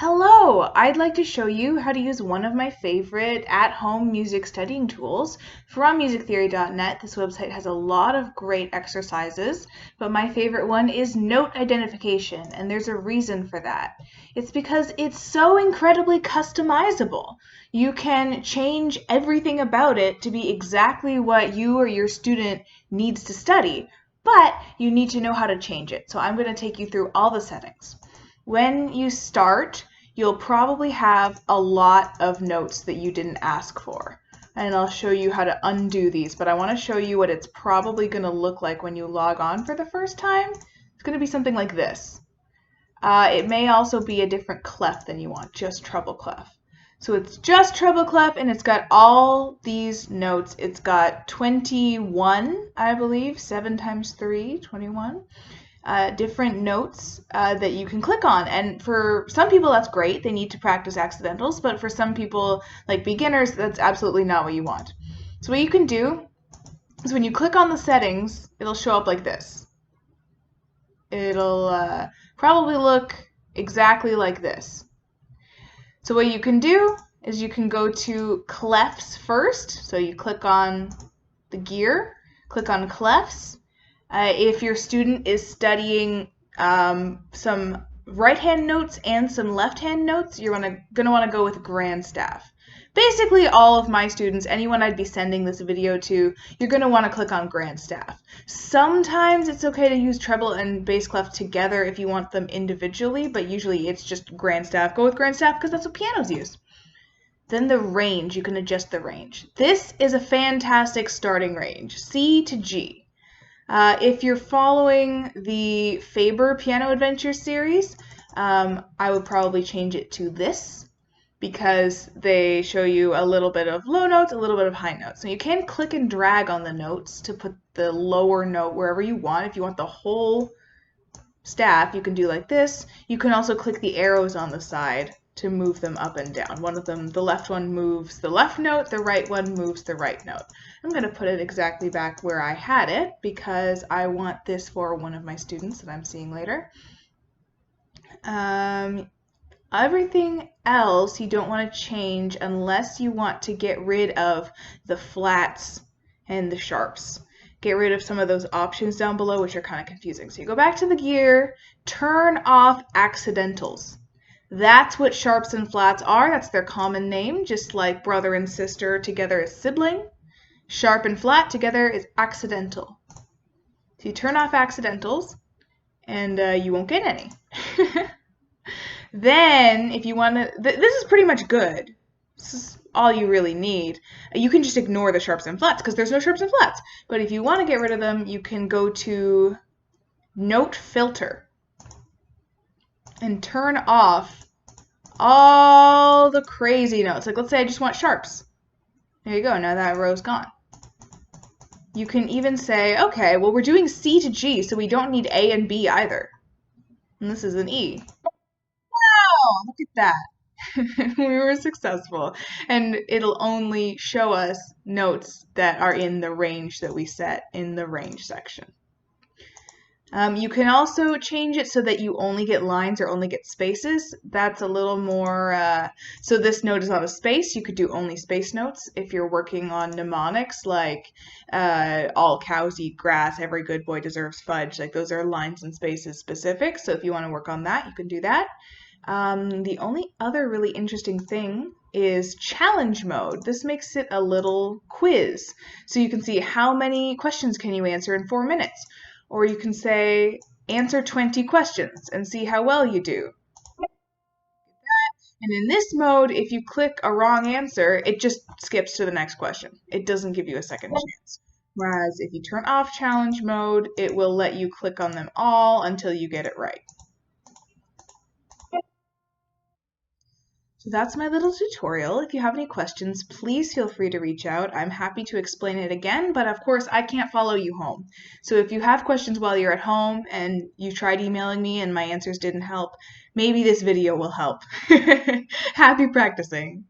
Hello! I'd like to show you how to use one of my favorite at-home music studying tools from musictheory.net. This website has a lot of great exercises, but my favorite one is note identification, and there's a reason for that. It's because it's so incredibly customizable. You can change everything about it to be exactly what you or your student needs to study, but you need to know how to change it. So I'm going to take you through all the settings. When you start, you'll probably have a lot of notes that you didn't ask for. And I'll show you how to undo these, but I want to show you what it's probably going to look like when you log on for the first time. It's going to be something like this. It may also be a different clef than you want, just treble clef. So it's just treble clef, and it's got all these notes. It's got 21, I believe, 7 times 3, 21. Different notes that you can click on. And for some people, that's great. They need to practice accidentals. But for some people, like beginners, that's absolutely not what you want. So what you can do is when you click on the settings, it'll show up like this. It'll probably look exactly like this. So what you can do is you can go to clefs first. So you click on the gear, click on clefs. If your student is studying some right-hand notes and some left-hand notes, you're going to want to go with grand staff. Basically, all of my students, anyone I'd be sending this video to, you're going to want to click on grand staff. Sometimes it's okay to use treble and bass clef together if you want them individually, but usually it's just grand staff. Go with grand staff because that's what pianos use. Then the range, you can adjust the range. This is a fantastic starting range, C to G. If you're following the Faber Piano Adventure series, I would probably change it to this because they show you a little bit of low notes, a little bit of high notes. So you can click and drag on the notes to put the lower note wherever you want. If you want the whole staff, you can do like this. You can also click the arrows on the side to move them up and down. One of them, the left one moves the left note, the right one moves the right note. I'm going to put it exactly back where I had it because I want this for one of my students that I'm seeing later. Everything else you don't want to change unless you want to get rid of the flats and the sharps. Get rid of some of those options down below, which are kind of confusing. So you go back to the gear, turn off accidentals. That's what sharps and flats are. That's their common name, just like brother and sister together is sibling. Sharp and flat together is accidental. So you turn off accidentals, and you won't get any. Then, if you want to, this is pretty much good. This is all you really need. You can just ignore the sharps and flats because there's no sharps and flats. But if you want to get rid of them, you can go to Note Filter and turn off all the crazy notes. Like let's say I just want sharps. There you go, now that row's gone. You can even say, okay, well we're doing C to G, so we don't need A and B either. And this is an E. Wow, look at that. We were successful. And it'll only show us notes that are in the range that we set in the range section. You can also change it so that you only get lines or only get spaces. That's a little more, so this note is not a space. You could do only space notes if you're working on mnemonics like all cows eat grass, every good boy deserves fudge. Like those are lines and spaces specific. So if you want to work on that, you can do that. The only other really interesting thing is challenge mode. This makes it a little quiz. So you can see how many questions can you answer in 4 minutes. Or you can say, answer 20 questions and see how well you do. And in this mode, if you click a wrong answer, it just skips to the next question. It doesn't give you a second chance. Whereas if you turn off challenge mode, it will let you click on them all until you get it right. So that's my little tutorial. If you have any questions, please feel free to reach out. I'm happy to explain it again, but of course I can't follow you home. So if you have questions while you're at home and you tried emailing me and my answers didn't help, maybe this video will help. Happy practicing.